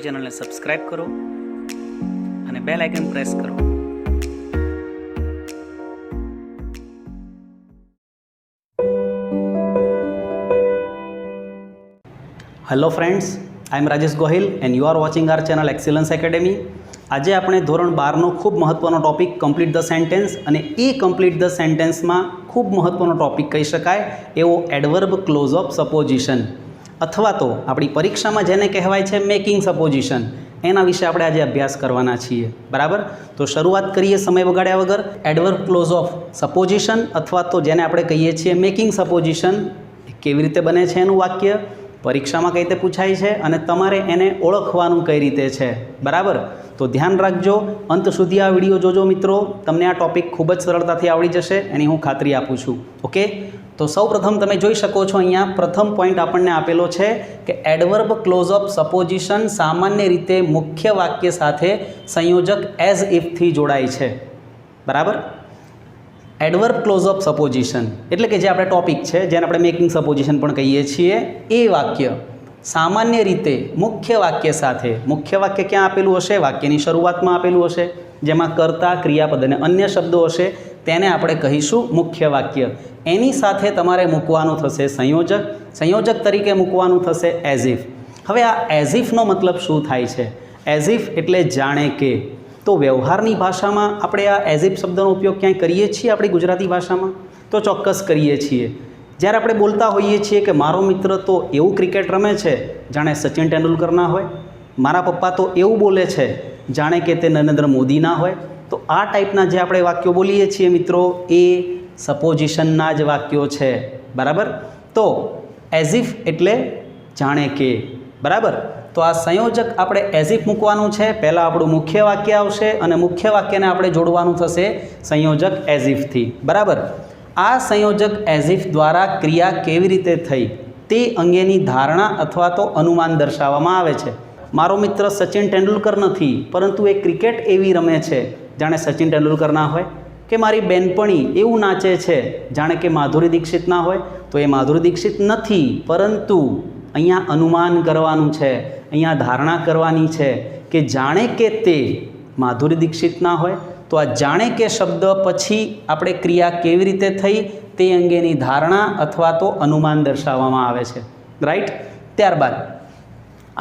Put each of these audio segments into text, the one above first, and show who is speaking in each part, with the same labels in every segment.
Speaker 1: મારી ચેનલને સબસ્ક્રાઈબ કરો અને બેલ આઇકન પ્રેસ કરો. Hello friends, I am Rajesh Gohil and you are watching our channel Excellence Academy. આજે આપણે ધોરણ 12નો ખૂબ મહત્ત્વનો ટોપિક કમ્પ્લીટ ધ સેન્ટેન્સ, અને એ કમ્પ્લીટ ધ સેન્ટેન્સમાં ખૂબ મહત્ત્વનો ટોપિક કહી શકાય એવો એડવર્બ ક્લોઝ ઓફ સપોઝિશન, અથવા તો આપણી પરીક્ષામાં જેને કહેવાય છે મેકિંગ સપોઝિશન, એના વિશે આપણે આજે અભ્યાસ કરવાના છીએ. બરાબર, તો શરૂઆત કરીએ સમય બગાડ્યા વગર. એડવર્બ ક્લોઝ ઓફ સપોઝિશન અથવા તો જેને આપણે કહીએ છીએ મેકિંગ સપોઝિશન કેવી રીતે બને છે, એનું વાક્ય પરીક્ષામાં કઈ રીતે પૂછાય છે અને તમારે એને ઓળખવાનું કઈ રીતે છે. બરાબર, તો ધ્યાન રાખજો, અંત સુધી આ વિડીયો જોજો મિત્રો, તમને આ ટોપિક ખૂબ જ સરળતાથી આવડી જશે એની હું ખાતરી આપું છું. ઓકે, તો સૌ પ્રથમ તમે જોઈ શકો છો અહીંયા પ્રથમ પોઈન્ટ આપણને આપેલો છે કે એડવર્બ ક્લોઝ ઓફ સપોઝિશન સામાન્ય રીતે મુખ્ય વાક્ય સાથે સંયોજક એઝ ઇફથી જોડાય છે. બરાબર, એડવર્બ ક્લોઝ ઓફ સપોઝિશન એટલે કે જે આપણે ટોપિક છે જેને આપણે મેકિંગ સપોઝિશન પણ કહીએ છીએ, એ વાક્ય સામાન્ય રીતે મુખ્ય વાક્ય સાથે, મુખ્ય વાક્ય ક્યાં આપેલું હશે? વાક્યની શરૂઆતમાં આપેલું હશે, જેમાં કર્તા, ક્રિયાપદ અને અન્ય શબ્દો હશે, તેને આપણે કહીશું મુખ્ય વાક્ય. એની સાથે તમારે મૂકવાનું થશે સંયોજક, સંયોજક તરીકે મૂકવાનું થશે એઝ ઇફ. હવે આ એઝ ઇફનો મતલબ શું થાય છે? એઝ ઇફ એટલે જાણે કે. તો વ્યવહારની ભાષામાં આપણે આ એઝ ઇફ શબ્દનો ઉપયોગ ક્યાંય કરીએ છીએ આપણી ગુજરાતી ભાષામાં? તો ચોક્કસ કરીએ છીએ. જ્યારે આપણે બોલતા હોઈએ છીએ કે મારો મિત્ર તો એવું ક્રિકેટ રમે છે જાણે સચિન તેંડુલકરના હોય, મારા પપ્પા તો એવું બોલે છે જાણે કે તે નરેન્દ્ર મોદીના હોય. તો આ ટાઈપના જે આપણે વાક્યો બોલીએ છીએ મિત્રો, એ સપોઝિશનના જ વાક્યો છે. બરાબર, તો એઝ ઇફ એટલે જાણે કે. બરાબર, તો આ સંયોજક આપણે એઝ ઇફ મૂકવાનું છે. પહેલાં આપણું મુખ્ય વાક્ય આવશે અને મુખ્ય વાક્યને આપણે જોડવાનું થશે સંયોજક એઝ ઇફથી. બરાબર, આ સંયોજક એઝ ઇફ દ્વારા ક્રિયા કેવી રીતે થઈ તે અંગેની ધારણા અથવા તો અનુમાન દર્શાવવામાં આવે છે. મારો મિત્ર સચિન તેંડુલકર નથી, પરંતુ એ ક્રિકેટ એવી રમે છે જાણે સચિન તેંડુલકર ના હોય, કે મારી બેનપણી એવું નાચે છે જાણે કે માધુરી દીક્ષિત ના હોય. તો એ માધુરી દીક્ષિત નથી, પરંતુ અહીંયા અનુમાન કરવાનું છે, અહીંયા ધારણા કરવાની છે કે જાણે કે તે માધુરી દીક્ષિત ના હોય. તો આ જાણે કે શબ્દ પછી આપણે ક્રિયા કેવી રીતે થઈ તે અંગેની ધારણા અથવા તો અનુમાન દર્શાવવામાં આવે છે. રાઈટ, ત્યારબાદ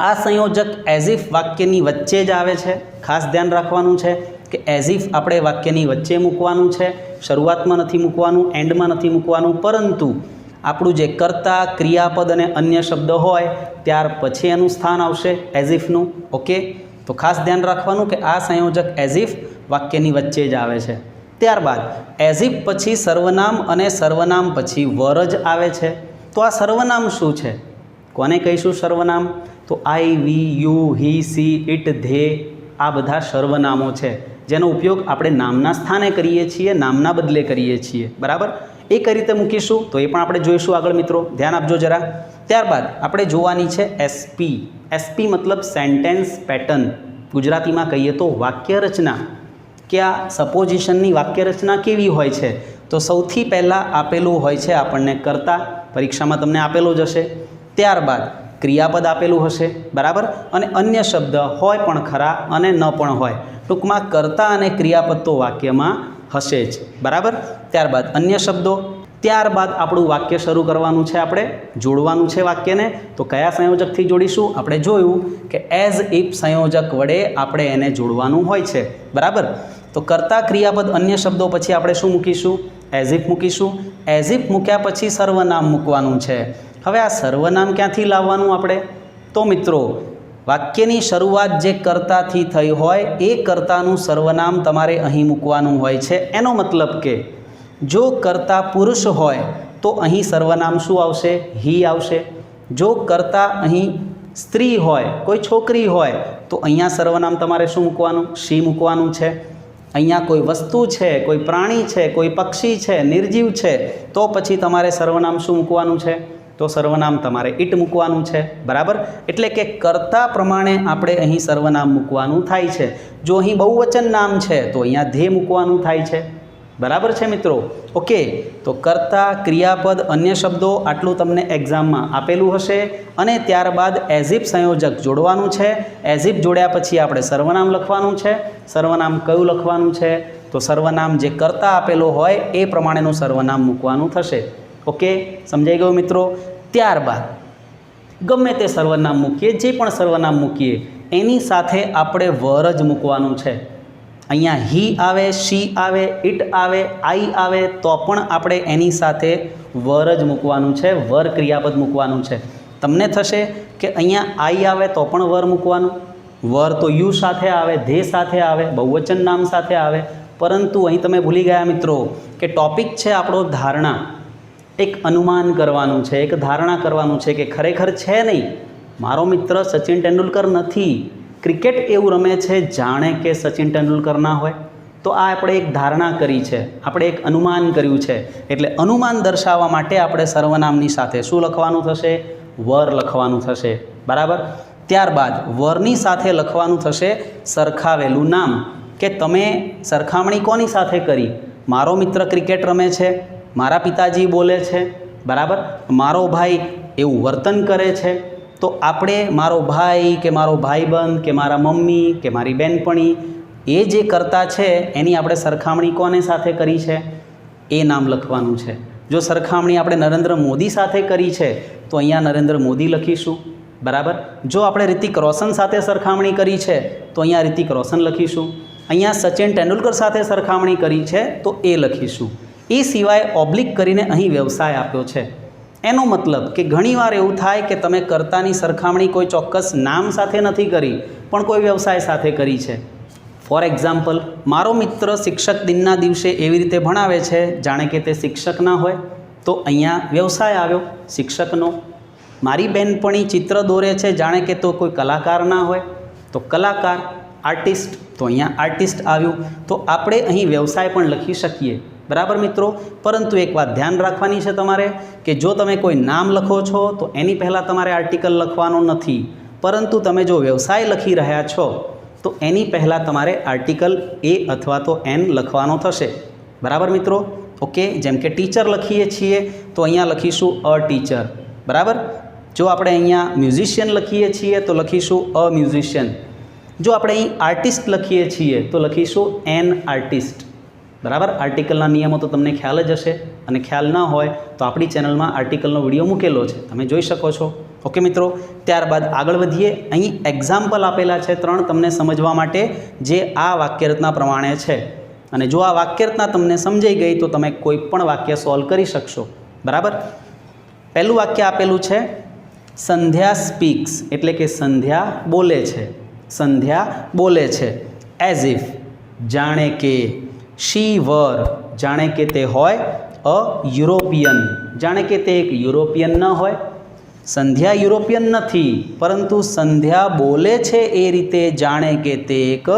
Speaker 1: આ સંયોજક એઝ ઇફ વાક્યની વચ્ચે જ આવે છે. ખાસ ધ્યાન રાખવાનું છે કે એઝ ઇફ આપણે વાક્યની વચ્ચે મૂકવાનું છે, શરૂઆતમાં નથી મૂકવાનું, એન્ડમાં નથી મૂકવાનું, પરંતુ આપણું જે કર્તા, ક્રિયાપદ અને અન્ય શબ્દ હોય ત્યાર પછી એનું સ્થાન આવશે એઝ ઇફનું. ઓકે, તો ખાસ ધ્યાન રાખવાનું કે આ સંયોજક એઝ ઇફ વાક્યની વચ્ચે જ આવે છે. ત્યારબાદ એઝ ઇફ પછી સર્વનામ અને સર્વનામ પછી વર જ આવે છે. તો આ સર્વનામ શું છે? કોને કહીશું સર્વનામ? તો I, we, you, he, she, it, they, આ બધા સર્વનામો છે જેનો ઉપયોગ આપણે નામના સ્થાને કરીએ છીએ, નામના બદલે કરીએ છીએ. બરાબર, એ કઈ રીતે મૂકીશું તો એ પણ આપણે જોઈશું આગળ મિત્રો, ધ્યાન આપજો જરા. ત્યારબાદ આપણે જોવાની છે એસપી. એસપી મતલબ સેન્ટેન્સ પેટર્ન, ગુજરાતીમાં કહીએ તો વાક્ય રચના. કે આ સપોઝિશનની વાક્ય રચના કેવી હોય છે? તો સૌથી પહેલાં આપેલું હોય છે આપણને કર્તા, પરીક્ષામાં તમને આપેલો જ હશે. ત્યારબાદ ક્રિયાપદ આપેલું હશે. બરાબર, અને અન્ય શબ્દ હોય પણ ખરા અને ન પણ હોય. ટૂંકમાં કર્તા અને ક્રિયાપદ તો વાક્યમાં હશે જ. બરાબર, ત્યારબાદ અન્ય શબ્દો. ત્યારબાદ આપણું વાક્ય શરૂ કરવાનું છે, આપણે જોડવાનું છે વાક્યને. તો કયા સંયોજકથી જોડીશું? આપણે જોયું કે એઝ ઇફ સંયોજક વડે આપણે એને જોડવાનું હોય છે. બરાબર, તો કર્તા, ક્રિયાપદ, અન્ય શબ્દો પછી આપણે શું મૂકીશું? એઝ ઇફ મૂકીશું. એઝ ઇફ મૂક્યા પછી સર્વનામ મૂકવાનું છે. હવે આ સર્વનામ ક્યાંથી લાવવાનું આપણે? તો મિત્રો વાક્યની શરૂઆત જે કર્તાથી થઈ હોય એ કર્તાનું સર્વનામ તમારે અહીં મૂકવાનું હોય છે. એનો મતલબ કે જો કર્તા પુરુષ હોય તો અહીં સર્વનામ શું આવશે? હી આવશે. જો કર્તા અહીં સ્ત્રી હોય, કોઈ છોકરી હોય, તો અહીંયા સર્વનામ તમારે શું મૂકવાનું? શી મૂકવાનું છે. અહીંયા કોઈ વસ્તુ છે, કોઈ પ્રાણી છે, કોઈ પક્ષી છે, નિર્જીવ છે, તો પછી તમારે સર્વનામ શું મૂકવાનું છે? તો સર્વનામ તમારે ઇટ મૂકવાનું છે. બરાબર, એટલે કે કર્તા પ્રમાણે આપણે અહીં સર્વનામ મૂકવાનું થાય છે. જો અહીં બહુવચન નામ છે તો અહીંયા ધે મૂકવાનું થાય છે. बराबर है मित्रों। ओके, तो कर्ता क्रियापद अन्य शब्दों आटलू तमने एक्जाम में आपेलू हशे अने त्यारबाद एज इफ संयोजक जोड़वानुं छे। एज इफ जोड्या पछी आपणे सर्वनाम लखवानुं छे। सर्वनाम कयुं लखवानुं छे? तो सर्वनाम जे कर्ता आपेलो होय ए प्रमाणेनुं सर्वनाम मूकवानुं थशे। ओके, समझाई गयुं मित्रों। त्यारबाद गमे ते सर्वनाम मूकीए, जे पण सर्वनाम मूकीए एनी साथे आपणे वर ज मूकवानुं छे। अहींया ही आवे, शी आवे, इट आवे, आई आवे तो पण आपणे एनी साथे वर ज मूकवानुं छे, वर क्रियापद मूकवानुं छे। तमने थशे के अहींया आई आवे तो पण वर मूकवानुं, वर तो यू साथे आवे, धे साथे आवे, बहुवचन नाम साथे आवे, परंतु अहीं तमे भूली गया मित्रों के टॉपिक छे आपणो धारणा। एक अनुमान करवानुं छे, एक धारणा करवानुं छे के खरेखर छे नहीं, मारो मित्र सचिन तेंडुलकर नथी, क्रिकेट एवं रमे छे जाणे के सचिन तेंडुलकर ना होय। तो आ आपणे एक धारणा करी छे, आपणे एक अनुमान कर्युं छे, एटले अनुमान दर्शाववा माटे आपणे सर्वनामनी साथे शुं लखवानुं थशे? वर लखवानुं थशे। बराबर। त्यारबाद वरनी साथे लखवानुं थशे सरखावेलुं नाम, के तमे सरखामणी कोनी साथे करी? मारो मित्र क्रिकेट रमे छे, मारा पिताजी बोले छे, बराबर, मारो भाई एवं वर्तन करे छे, तो आपणे मारो भाई के मारो भाईबंध के मारा मम्मी के मारी बेनपणी ए जे करता छे एनी आपणे सरखामणी कोने साथे करी छे ए नाम लखवानुं छे। जो सरखामणी आपणे नरेंद्र मोदी साथे करी छे तो अहींया नरेंद्र मोदी लखीशुं। बराबर। जो आपणे ऋतिक रोशन साथे सरखामणी करी छे तो अहींया ऋतिक रोशन लखीशुं। अहींया सचिन तेंडुलकर साथे सरखामणी करी छे तो ए लखीशुं। ए सिवाय ऑब्लिक करीने અહીં વ્યવસાય આપ્યો છે। એનો મતલબ કે ઘણીવાર એવું થાય કે તમે કર્તાની સરખામણી કોઈ ચોક્કસ નામ સાથે નથી કરી પણ કોઈ વ્યવસાય સાથે કરી છે। ફોર એક્ઝામ્પલ, મારો મિત્ર શિક્ષક દિનના દિવસે એવી રીતે ભણાવે છે જાણે કે તે શિક્ષક ના હોય, તો અહીંયા વ્યવસાય આવ્યો શિક્ષકનો। મારી બહેનપણી ચિત્ર દોરે છે જાણે કે તો કોઈ કલાકાર ના હોય, તો કલાકાર, આર્ટિસ્ટ, તો અહીંયા આર્ટિસ્ટ આવ્યું। તો આપણે અહીં વ્યવસાય પણ લખી શકીએ। बराबर मित्रों। परंतु एक बात ध्यान राखवानी है तमारे कि जो तमे कोई नाम लखो छो तो एनी पहला तमारे आर्टिकल लखवानो नथी, परंतु तमे जो व्यवसाय लखी रह्या छो तो एनी पहला तमारे आर्टिकल ए अथवा तो एन लखवानो थशे। बराबर मित्रों। ओके, जेम के टीचर लखीए छीए तो अहींया लखीशुं अ टीचर। बराबर। जो आपणे अहींया म्यूजिशियन लखीए छीए तो लखीशुं अ म्यूजिशियन। जो आपणे અહીં आर्टिस्ट लखीए छीए तो लखीशुं एन आर्टिस्ट। बराबर। आर्टिकलना नियमों तो तमने ख्याल ज हशे, अने ख्याल न होय तो आपणी चेनल में आर्टिकलनो विडियो मूकेलो छे, तमे जोई शको छो। ओके मित्रों। त्यारबाद आगळ वधीए। અહીં एक्जाम्पल आपेला छे 3 तमने समजवा माटे, जे आ वाक्यरचना प्रमाणे छे। अने जो आ वाक्यरचना तमने समजाई गई तो तमे कोई पण वाक्य सॉल्व करी शकशो। बराबर। पहेलुं वाक्य आपेलुं छे संध्या स्पीक्स, एटले के संध्या बोले छे। संध्या बोले छे। एज इफ, जाणे के। शी वर, जाणे के ते होय अ यूरोपियन, जाणे के ते एक यूरोपियन न होय। संध्या यूरोपियन नथी, परंतु संध्या बोले छे ए रीते जाणे के ते एक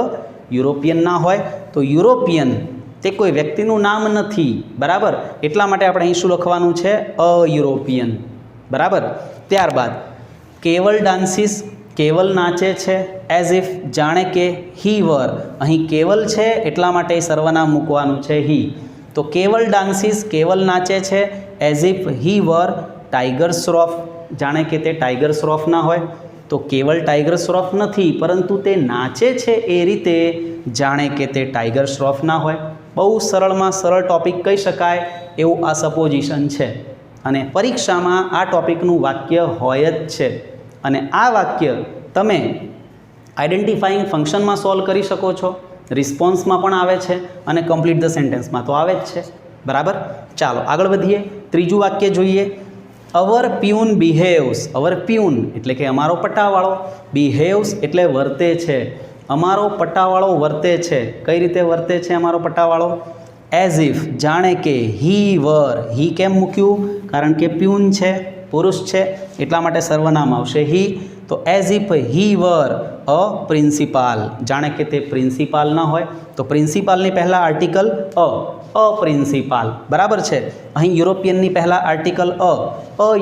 Speaker 1: यूरोपियन ना होय। तो यूरोपियन ते कोई व्यक्तिनुं नाम नथी। बराबर। एटला माटे आपणे અહીં શું લખવાનું છે? અ યુરોપિયન। बराबर। त्यारबाद केवल डांसीस, केवल नाचे छे। एज इफ, जाणे के ही वर, अहीं केवल छे एटला माटे सर्वनाम मूकवानुं छे ही। तो केवल डांसीस, केवल नाचे छे। As if he were Tiger Shroff, जाणे के ते टाइगर श्रॉफ ना होय। तो केवल टाइगर श्रॉफ नथी, परंतु ते नाचे छे ए रीते जाणे के ते टाइगर श्रॉफ ना होय। बहु सरळमां सरळ टॉपिक कही शकाय एवुं आ सपोजिशन छे, अने परीक्षामां आ टॉपिकनुं वाक्य होय ज छे। अने आ वाक्य तमे आइडेंटिफाइंग फंक्शन में सॉल्व करी शको छो, रिस्पोन्स में पण आवे छे अने कम्प्लीट द सेंटेन्स में तो आवे ज छे। बराबर। चालो आगळ वधीए। त्रीजुं वाक्य जोईए। अवर प्यून बिहेव्स। अवर प्यून एटले के अमारो पटावाळो, बिहेव्स एटले वर्ते छे। अमारो पटावाळो वर्ते छे। कई रीते वर्ते छे अमारो पटावाळो? एज इफ, जाणे के ही वर। ही केम मूक्युं? कारण के प्यून छे, पुरुष है एटला माटे सर्वनाम आवशे ही। तो as if he were a principal, जाणे के ते प्रिंसिपाल ना होय तो प्रिंसिपाल नी पहला आर्टिकल अ। અપ્રિન્સિપાલ, બરાબર છે। અહીં યુરોપિયનની પહેલાં આર્ટિકલ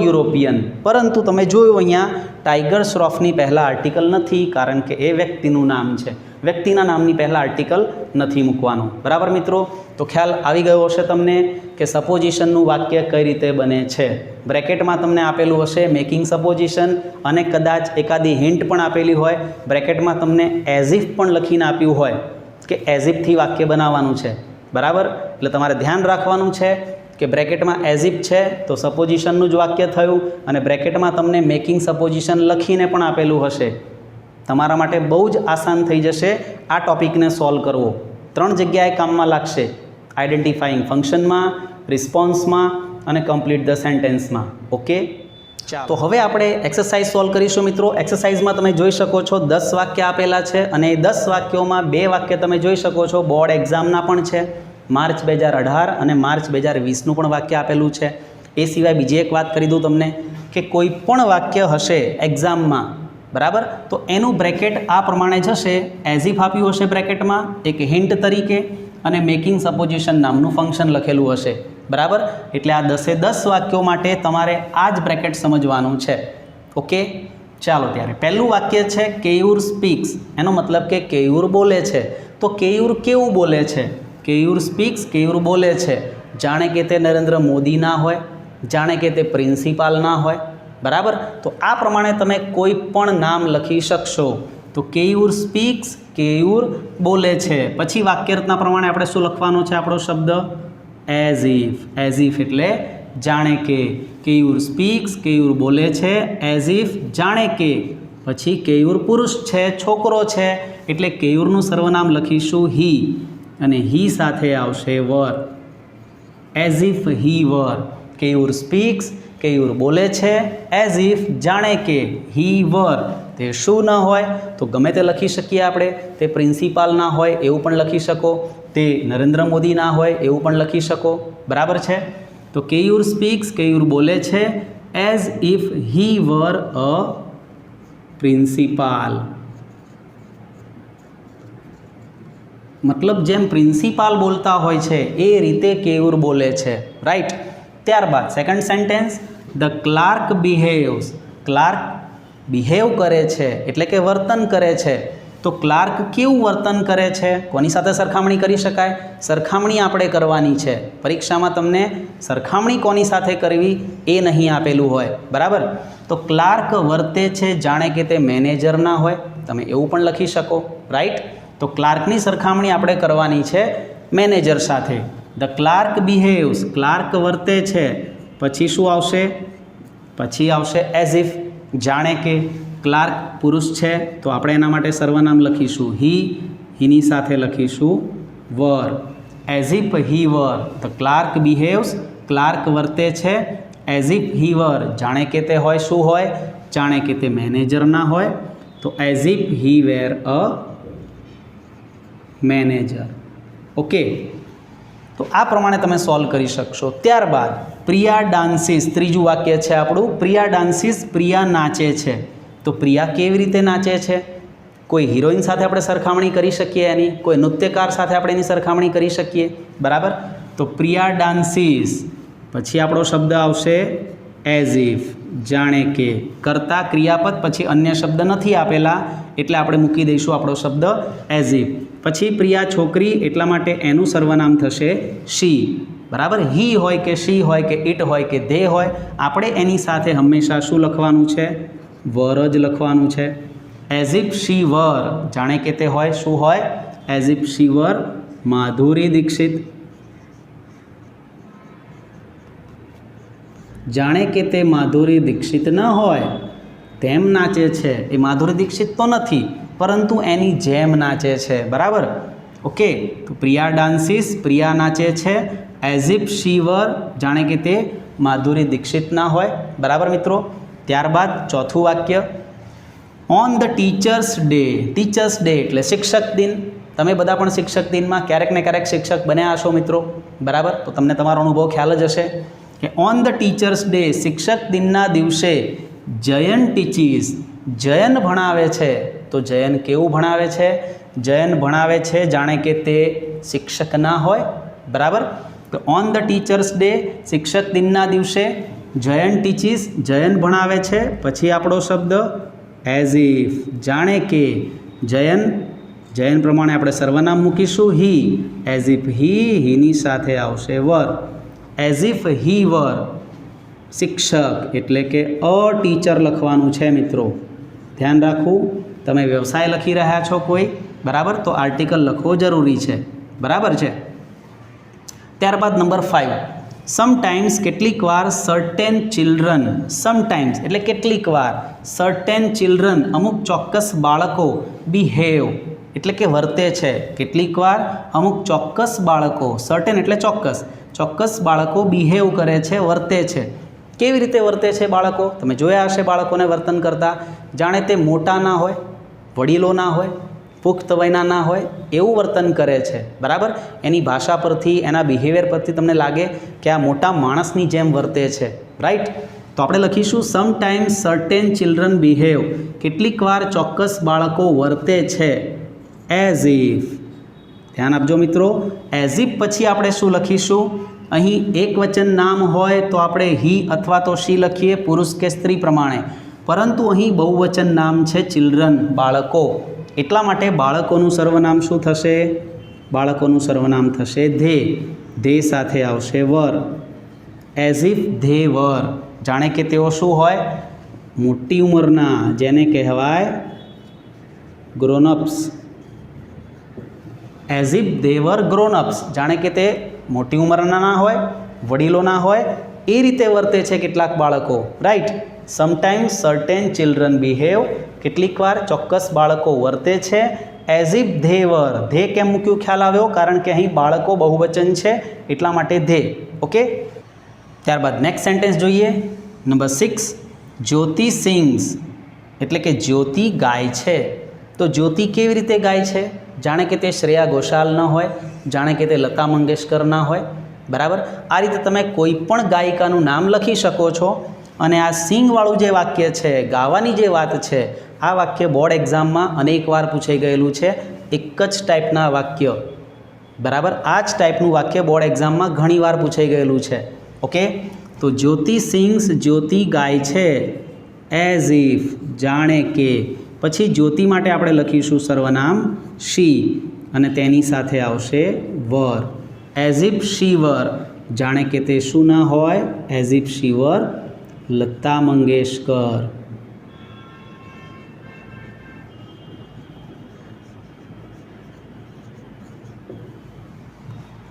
Speaker 1: યુરોપિયન, પરંતુ તમે જોયું અહીંયા ટાઈગર શ્રોફની પહેલાં આર્ટિકલ નથી, કારણ કે એ વ્યક્તિનું નામ છે, વ્યક્તિના નામની પહેલાં આર્ટિકલ નથી મૂકવાનું, બરાબર મિત્રો। તો ખ્યાલ આવી ગયો હશે તમને કે સપોઝિશનનું વાક્ય કઈ રીતે બને છે। બ્રેકેટમાં તમને આપેલું હશે મેકિંગ સપોઝિશન, અને કદાચ એકાદી હિન્ટ પણ આપેલી હોય, બ્રેકેટમાં તમને એઝ ઇફ પણ લખીને આપ્યું હોય કે એઝ ઇફથી વાક્ય બનાવવાનું છે, બરાબર। એટલે તમારે ધ્યાન રાખવાનું છે કે બ્રેકેટમાં એઝ ઇફ છે તો સપોઝિશનનું જ વાક્ય થયું, અને બ્રેકેટમાં તમને મેકિંગ સપોઝિશન લખીને પણ આપેલું હશે। તમારા માટે બહુ જ આસાન થઈ જશે આ ટોપિકને સોલ્વ કરવો। 3 જગ્યાએ કામમાં લાગશે, આઈડેન્ટિફાઈંગ ફંક્શનમાં, રિસ્પોન્સમાં અને કમ્પ્લીટ ધ સેન્ટેન્સમાં, ઓકે। તો હવે આપણે એક્સરસાઇઝ સોલ્વ કરીશું મિત્રો। એક્સરસાઇઝમાં તમે જોઈ શકો છો 10 વાક્ય આપેલા છે, અને એ 10 વાક્યોમાં 2 વાક્ય તમે જોઈ શકો છો બોર્ડ એક્ઝામના પણ છે, માર્ચ 2018 અને માર્ચ 2020નું પણ વાક્ય આપેલું છે। એ સિવાય બીજી એક વાત કરી દઉં તમને કે કોઈ પણ વાક્ય હશે એક્ઝામમાં, બરાબર, તો એનું બ્રેકેટ આ પ્રમાણે જશે, એઝ ઇફ આપ્યું હશે બ્રેકેટમાં એક હિન્ટ તરીકે, અને મેકિંગ સપોઝિશન નામનું ફંક્શન લખેલું હશે, બરાબર। એટલે આ 10 વાક્યો માટે તમારે આ જ બ્રેકેટ સમજવાનું છે, ઓકે। ચાલો ત્યારે પહેલું વાક્ય છે કેયુર સ્પીક્સ, એનો મતલબ કે કેયુર બોલે છે। તો કેયુર કેવું બોલે છે? કેયુર સ્પીક્સ, કેયુર બોલે છે જાણે કે તે નરેન્દ્ર મોદી ના હોય, જાણે કે તે પ્રિન્સિપાલ ના હોય, બરાબર। તો આ પ્રમાણે તમે કોઈ પણ નામ લખી શકશો। તો કેયુર સ્પીક્સ, કેયુર બોલે છે, પછી વાક્યરચના પ્રમાણે આપણે શું લખવાનો છે આપણો શબ્દ? એઝ ઇફ, એઝ ઇફ એટલે જાણે કે, કેયુર સ્પીક્સ, કેયુર બોલે છે, એઝ ઇફ જાણે કે, પછી કેયુર પુરુષ છે, છોકરો છે, એટલે કેયુરનું સર્વનામ લખીશું હી, અને હી સાથે આવશે were, as if he were. Keyur speaks, Keyur બોલે છે, એઝ ઇફ જાણે કે, હી વર તે શું ન હોય તો ગમે તે લખી શકીએ આપણે, તે પ્રિન્સિપાલ ના હોય એવું પણ લખી શકો, તે નરેન્દ્ર મોદી ના હોય એવું પણ લખી શકો, બરાબર છે। તો કેયુર સ્પીક્સ, કેયુર બોલે છે, as if he were a principal, મતલબ જેમ પ્રિન્સિપાલ બોલતા હોય છે એ રીતે કેયુર બોલે છે, રાઈટ। ત્યારબાદ second sentence, the clerk behaves, clerk behave કરે છે એટલે કે વર્તન કરે છે। તો ક્લાર્ક કેવું વર્તન કરે છે? કોની સાથે સરખામણી કરી શકાય? સરખામણી આપણે કરવાની છે, પરીક્ષામાં તમને સરખામણી કોની સાથે કરવી એ નહીં આપેલું હોય, બરાબર। તો ક્લાર્ક વર્તે છે જાણે કે તે મેનેજર ના હોય, તમે એવું પણ લખી શકો, રાઈટ। તો ક્લાર્કની સરખામણી આપણે કરવાની છે મેનેજર સાથે। ધ ક્લાર્ક બિહેવ્સ, ક્લાર્ક વર્તે છે, પછી શું આવશે? પછી આવશે એઝ ઇફ, જાણે કે। ક્લાર્ક પુરુષ છે તો આપણે એના માટે સર્વનામ લખીશું હી, હીની સાથે લખીશું were, as if he were. The clerk behaves, clerk વર્તે છે, એઝ ઇફ હી વર જાણે કે તે હોય, શું હોય? જાણે કે તે મેનેજર ના હોય, તો as if he were a manager, okay. તો આ પ્રમાણે તમે સોલ્વ કરી શકશો। ત્યારબાદ પ્રિયા ડાન્સીસ, ત્રીજું વાક્ય છે આપણું, પ્રિયા ડાન્સીસ, પ્રિયા નાચે છે। તો પ્રિયા કેવી રીતે નાચે છે? કોઈ હિરોઈન સાથે આપણે સરખામણી કરી શકીએ એની, કોઈ નૃત્યકાર સાથે આપણે એની સરખામણી કરી શકીએ, બરાબર। તો પ્રિયા ડાન્સીસ, પછી આપણો શબ્દ આવશે એઝ ઇફ, જાણે કે, કરતા ક્રિયાપદ પછી અન્ય શબ્દ નથી આપેલા એટલે આપણે મૂકી દઈશું આપણો શબ્દ એઝ ઇફ। પછી પ્રિયા છોકરી એટલા માટે એનું સર્વનામ થશે શી, બરાબર। હી હોય કે શી હોય કે ઇટ હોય કે ધે હોય, આપણે એની સાથે હંમેશા શું લખવાનું છે? વર જ લખવાનું છે। એઝ ઇફ શી વર, જાણે કે તે હોય, શું હોય? એઝ ઇફ શી વર માધુરી દીક્ષિત, જાણે કે તે માધુરી દીક્ષિત ન હોય તેમ નાચે છે। એ માધુરી દીક્ષિત તો નથી પરંતુ એની જેમ નાચે છે, બરાબર, ઓકે। તો પ્રિયા ડાન્સીસ, પ્રિયા નાચે છે, એઝ ઇફ શી વર જાણે કે તે માધુરી દીક્ષિત ના હોય, બરાબર મિત્રો। ત્યારબાદ ચોથું વાક્ય, on the teachers day, teachers day એટલે શિક્ષક દિન। તમે બધા પણ શિક્ષક દિનમાં ક્યારેક ને ક્યારેક શિક્ષક બન્યા હશો મિત્રો, બરાબર। તો તમને તમારો અનુભવ ખ્યાલ જ હશે કે ઓન ધ ટીચર્સ ડે, શિક્ષક દિનના દિવસે, જયન ટીચીસ, જયન ભણાવે છે। તો જયન કેવું ભણાવે છે? જયન ભણાવે છે જાણે કે તે શિક્ષક ના હોય, बराबर। तो ऑन द टीचर्स डे शिक्षक दिनना दिवसे जयन टीचीस जयन भणावे छे। पछी आपणो शब्द एज इफ जाणे के जयन जयन प्रमाणे આપણે સર્વનામ મૂકીશું ही एज इफ हीनी સાથે આવશે वर एज इफ ही वर शिक्षक एटले के अ टीचर लखवानुं छे मित्रों। ध्यान राखવું તમે વ્યવસાય લખી રહ્યા છો કોઈ બરાબર तो आर्टिकल લખવો જરૂરી છે બરાબર છે। ત્યારબાદ નંબર 5 સમટાઈમ્સ કેટલીક વાર સર્ટેન ચિલ્ડ્રન સમટાઈમ્સ એટલે કેટલીક વાર સર્ટેન ચિલ્ડ્રન અમુક ચોક્કસ બાળકો બિહેવ એટલે કે વર્તે છે। કેટલીક વાર અમુક ચોક્કસ બાળકો સર્ટેન એટલે ચોક્કસ ચોક્કસ બાળકો બિહેવ કરે છે વર્તે છે। કેવી રીતે વર્તે છે બાળકો? તમે જોયા હશે બાળકોને વર્તન કરતા જાણે તે મોટા ના હોય વડીલો ના હોય પુખ્ત વયના ના હોય એવું વર્તન કરે છે બરાબર। એની ભાષા પરથી એના બિહેવિયર પરથી તમને લાગે કે આ મોટા માણસની જેમ વર્તે છે રાઈટ। તો આપણે લખીશું સમટાઈમ્સ સર્ટેન ચિલ્ડ્રન બિહેવ કેટલીક વાર ચોક્કસ બાળકો વર્તે છે એઝ ઇફ। ધ્યાન આપજો મિત્રો એઝ ઇફ પછી આપણે શું લખીશું? અહીં એક વચન નામ હોય તો આપણે હી અથવા તો શી લખીએ પુરુષ કે સ્ત્રી પ્રમાણે, પરંતુ અહીં બહુવચન નામ છે ચિલ્ડ્રન બાળકો એટલા માટે બાળકોનું સર્વનામ શું થશે? બાળકોનું સર્વનામ થશે ધે સાથે આવશે વર એઝ ઇફ ધે વર જાણે કે તેઓ શું હોય મોટી ઉંમરના જેને કહેવાય ગ્રોનઅપ્સ એઝ ઇફ ધે વર ગ્રોનઅપ્સ જાણે કે તે મોટી ઉંમરના ના હોય વડીલો ના હોય એ રીતે વર્તે છે કેટલાક બાળકો right. Sometimes certain children behave કેટલીક વાર ચોક્કસ બાળકો વર્તે છે as if they var. They કેમ મૂક્યું ખ્યાલ આવ્યો? કારણ કે અહીં બાળકો બહુવચન છે એટલા માટે ધે ઓકે। ત્યારબાદ નેક્સ્ટ સેન્ટેન્સ જોઈએ નંબર 6 જ્યોતિ સિંગ્સ એટલે કે જ્યોતિ ગાય છે। તો જ્યોતિ કેવી રીતે ગાય છે? જાણે કે તે શ્રેયા ઘોષાલ ન હોય જાણે કે તે લતા મંગેશકર ના હોય બરાબર। આ રીતે તમે કોઈ પણ ગાયિકાનું નામ લખી શકો છો અને આ સિંગવાળું જે વાક્ય છે ગાવાની જે વાત છે આ વાક્ય બોર્ડ એક્ઝામમાં અનેક વાર પૂછાઈ ગયેલું છે। એક જ ટાઈપના વાક્ય બરાબર આ જ ટાઈપનું વાક્ય બોર્ડ એક્ઝામમાં ઘણી વાર પૂછાઈ ગયેલું છે ઓકે। તો જ્યોતિ સિંગ્સ જ્યોતિ ગાય છે એઝ ઇફ જાણે કે પછી જ્યોતિ માટે આપણે લખીશું સર્વનામ શી અને તેની સાથે આવશે વર એઝ ઇફ શી વર જાણે કે તે શું ના હોય as if she were Lata Mangeshkar.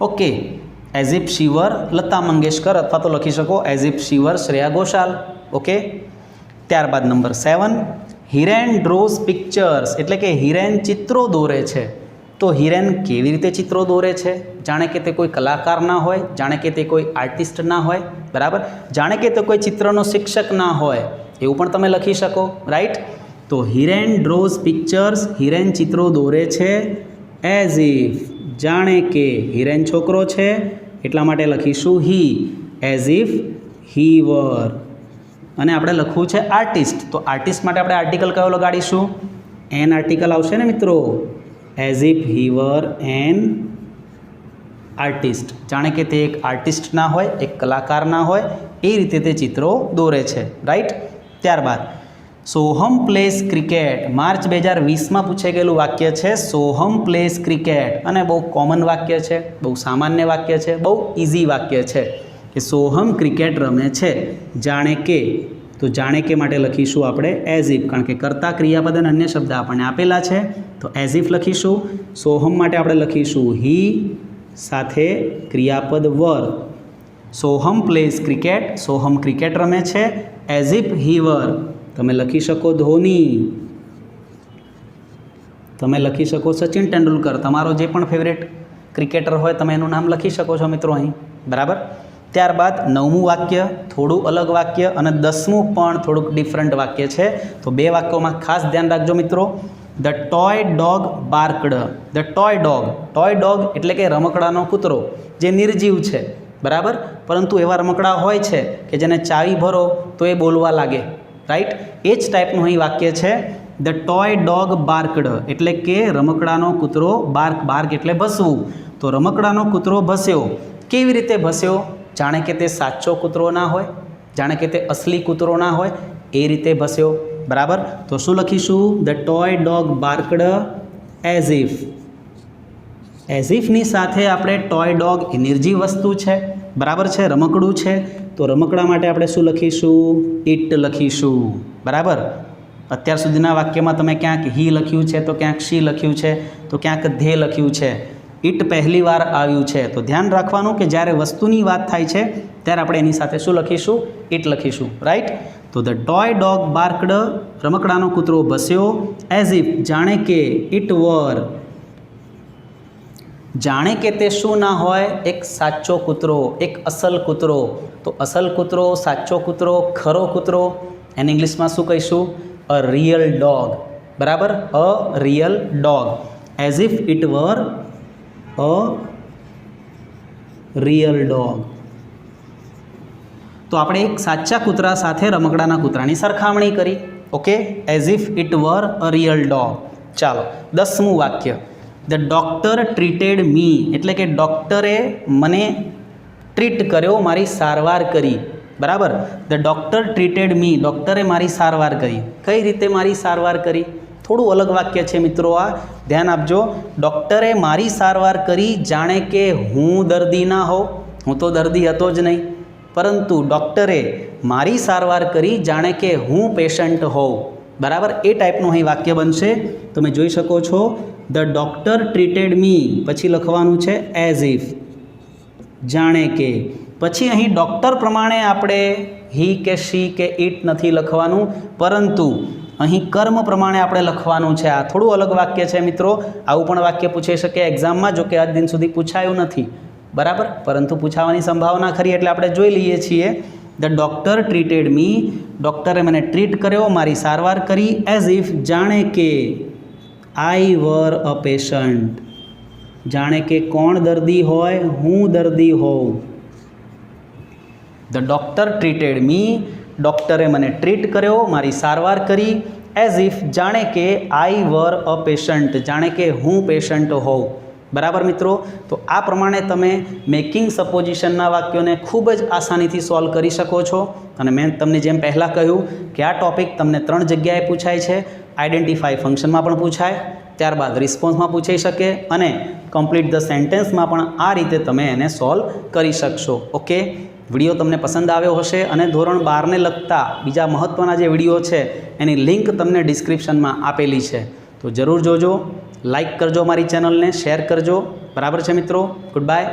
Speaker 1: Okay as if she were Lata Mangeshkar અથવા તો લખી શકો as if she were Shreya Ghoshal okay. ત્યારબાદ નંબર 7 હિરેન ડ્રોઝ પિક્ચર્સ એટલે કે હિરેન ચિત્રો દોરે છે। તો હિરેન કેવી રીતે ચિત્રો દોરે છે? જાણે કે તે કોઈ કલાકાર ના હોય જાણે કે તે કોઈ આર્ટિસ્ટ ના હોય બરાબર જાણે કે તે કોઈ ચિત્રનો શિક્ષક ના હોય એવું પણ તમે લખી શકો રાઈટ। તો હિરેન ડ્રોઝ પિક્ચર્સ હિરેન ચિત્રો દોરે છે એઝ ઇફ જાણે કે હિરેન છોકરો છે એટલા માટે લખીશું હી એઝ ઇફ હી વર અને આપણે લખવું છે આર્ટિસ્ટ તો આર્ટિસ્ટ માટે આપણે આર્ટિકલ કયો લગાડીશું? એન આર્ટિકલ આવશે ને મિત્રો as if he were an artist જાણે કે તે એક આર્ટિસ્ટ ના હોય એક કલાકાર ના હોય એ રીતે તે ચિત્રો દોરે છે રાઈટ। ત્યારબાદ સોહમ પ્લેસ ક્રિકેટ માર્ચ 2020માં પૂછાઈ ગયેલું વાક્ય છે સોહમ પ્લેસ ક્રિકેટ અને બહુ કોમન વાક્ય છે બહુ સામાન્ય વાક્ય છે બહુ ઇઝી વાક્ય છે કે સોહમ ક્રિકેટ રમે છે જાણે કે તો જાણે કે માટે લખીશું આપણે એઝ ઇફ કારણ કે કર્તા ક્રિયાપદ અને અન્ય શબ્દ આપણને આપેલા છે તો એઝ ઇફ લખીશું। સોહમ માટે આપણે લખીશું હી સાથે ક્રિયાપદ were Soham plays cricket Soham cricket રમે છે એઝ ઇફ હી વર તમે લખી શકો ધોની તમે લખી શકો સચિન તેંડુલકર તમારો જે પણ ફેવરેટ ક્રિકેટર હોય તમે એનું નામ લખી શકો છો મિત્રો અહીં બરાબર। ત્યારબાદ 9મું વાક્ય થોડું અલગ વાક્ય અને 10મું પણ થોડુંક ડિફરન્ટ વાક્ય છે તો બે વાક્યોમાં ખાસ ધ્યાન રાખજો મિત્રો। The toy dog barked the toy dog એટલે કે રમકડાનો કૂતરો જે નિર્જીવ છે બરાબર પરંતુ એવા રમકડા હોય છે કે જેને ચાવી ભરો તો એ બોલવા લાગે રાઈટ એ જ ટાઈપનું અહીં વાક્ય છે ધ ટોય ડોગ બાર્કડ એટલે કે રમકડાનો કૂતરો બાર્ક એટલે ભસવું તો રમકડાનો કૂતરો ભસ્યો. કેવી રીતે ભસ્યો? જાણે કે તે સાચો કૂતરો ના હોય, જાણે કે તે અસલી કૂતરો ના હોય, એ રીતે ભસ્યો. બરાબર. તો શું લખીશું? The toy dog barked as if. As ઇફની સાથે આપણે ટોય ડોગ એ નિર્જીવ વસ્તુ છે, બરાબર છે, રમકડું છે. તો રમકડા માટે આપણે શું લખીશું? ઇટ લખીશું. બરાબર. અત્યાર સુધીના વાક્યમાં તમે ક્યાંક હી લખ્યું છે, તો ક્યાંક શી લખ્યું છે, તો ક્યાંક ધે લખ્યું છે. ઇટ પહેલી વાર આવ્યું છે. તો ધ્યાન રાખવાનું કે જ્યારે વસ્તુની વાત થાય છે ત્યારે આપણે એની સાથે શું લખીશું? ઇટ લખીશું. રાઈટ. તો ધ ટોય ડોગ બાર્કડ, રમકડાનો કૂતરો ભસ્યો, એઝ ઇફ, જાણે કે, ઇટ વર, જાણે કે તે શું ના હોય? એક સાચો કૂતરો, એક અસલ કૂતરો. તો અસલ કૂતરો, સાચો કૂતરો, ખરો કૂતરો, એને ઇંગ્લિશમાં શું કહીશું? A real dog. બરાબર. A real dog. As if it were a real dog. તો આપણે એક સાચા કૂતરા સાથે રમકડાના કૂતરાની સરખામણી કરી. Okay. As if it were a real dog. ચાલો 10મું વાક્ય. ધ ડૉક્ટર ટ્રીટેડ મી, એટલે કે ડૉક્ટરે મને ટ્રીટ કર્યો, મારી સારવાર કરી. બરાબર. ધ ડૉક્ટર ટ્રીટેડ મી, ડૉક્ટરે મારી સારવાર કરી. કઈ રીતે મારી સારવાર કરી? થોડું અલગ વાક્ય છે મિત્રો આ, ધ્યાન આપજો. ડૉક્ટરે મારી સારવાર કરી, જાણે કે હું દર્દી ના હોઉં. હું તો દર્દી હતો જ નહીં, પરંતુ ડૉક્ટરે મારી સારવાર કરી, જાણે કે હું પેશન્ટ હોઉં. બરાબર. એ ટાઈપનું અહીં વાક્ય બનશે. તમે જોઈ શકો છો. ધ ડૉક્ટર ટ્રીટેડ મી, પછી લખવાનું છે એઝ ઇફ, જાણે કે. પછી અહીં ડૉક્ટર પ્રમાણે આપણે હી કે શી કે ઇટ નથી લખવાનું, પરંતુ અહીં કર્મ પ્રમાણે આપણે લખવાનું છે. આ થોડું અલગ વાક્ય છે મિત્રો. આવું પણ વાક્ય પૂછાઈ શકે એક્ઝામમાં, જો કે આજ દિન સુધી પૂછાયું નથી. બરાબર. પરંતુ પૂછાવાની સંભાવના ખરી, એટલે આપણે જોઈ લઈએ છીએ. ધ ડૉક્ટર ટ્રીટેડ મી, ડૉક્ટરે મને ટ્રીટ કર્યો, મારી સારવાર કરી. એઝ ઇફ, જાણે કે, આઈ વર અ પેશન્ટ, જાણે કે કોણ દર્દી હોય? હું દર્દી હોઉં. ધ ડૉક્ટર ટ્રીટેડ મી, ડૉક્ટરે મને ટ્રીટ કર્યો, મારી સારવાર કરી. એઝ ઇફ, જાણે કે, આઈ વર અ પેશન્ટ, જાણે કે હું પેશન્ટ હોઉં. બરાબર મિત્રો. તો આ પ્રમાણે તમે મેકિંગ સપોઝિશનના વાક્યોને ખૂબ જ આસાનીથી સોલ્વ કરી શકો છો. અને મેં તમને જેમ પહેલાં કહ્યું કે આ ટૉપિક તમને 3 જગ્યાએ પૂછાય છે. આઈડેન્ટિફાઈ ફંક્શનમાં પણ પૂછાય, ત્યારબાદ રિસ્પોન્સમાં પૂછાઈ શકે, અને કમ્પ્લીટ ધ સેન્ટેન્સમાં પણ આ રીતે તમે એને સોલ્વ કરી શકશો. ઓકે. વિડીયો તમને પસંદ આવ્યો હશે, અને ધોરણ 12ને લગતા બીજા મહત્ત્વના જે વિડીયો છે એની લિંક તમને ડિસ્ક્રિપ્શનમાં આપેલી છે. તો જરૂર જોજો. લાઈક કરજો મારી ચેનલને, શેર કરજો. બરાબર છે મિત્રો. Good bye.